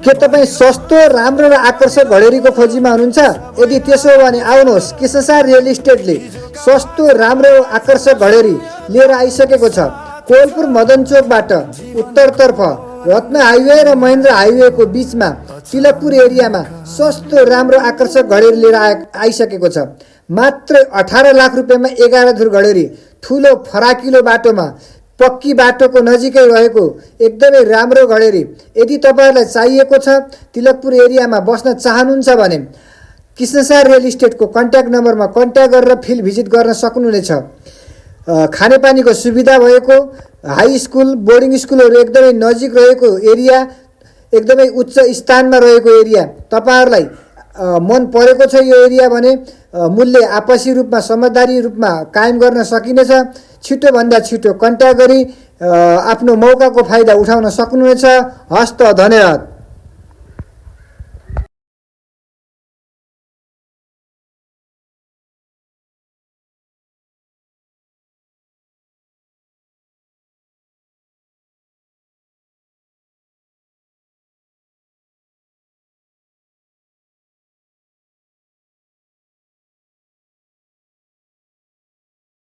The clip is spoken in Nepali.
के तपाईँ सस्तो राम्रो र आकर्षक घडेरीको खोजीमा हुनुहुन्छ? यदि त्यसो हो भने आउनुहोस्, कृष्णसार रियल इस्टेटले सस्तो राम्रो आकर्षक घडेरी लिएर आइसकेको छ। कोलपुर मदन चोकबाट उत्तरतर्फ रत्न हाइवे र महेन्द्र हाइवेको बिचमा तिलकपुर एरियामा सस्तो राम्रो आकर्षक घडेरी लिएर आइसकेको छ। मात्र 18 लाख रुपियाँमा 11 धुर घडेरी, ठुलो फराकिलो बाटोमा, पक्की बाटोको नजिकै रहेको एकदमै राम्रो घडेरी। यदि तपाईँहरूलाई चाहिएको छ, तिलकपुर एरियामा बस्न चाहनुहुन्छ भने कृष्णसार रियल इस्टेटको कन्ट्याक्ट नम्बरमा कन्ट्याक्ट गरेर फिल्ड भिजिट गर्न सक्नुहुनेछ। खानेपानीको सुविधा भएको, हाई स्कुल बोर्डिङ स्कुलहरू एकदमै नजिक रहेको एरिया, एकदमै उच्च स्थानमा रहेको एरिया। तपाईँहरूलाई मन परेको छ यो एरिया भने मूल्य आपसी रूपमा समझदारी रूपमा कायम गर्न सकिनेछ। छिटोभन्दा छिटो कन्ट्याक्ट गरी आफ्नो मौकाको फाइदा उठाउन सक्नुहुनेछ। हस्त, धन्यवाद।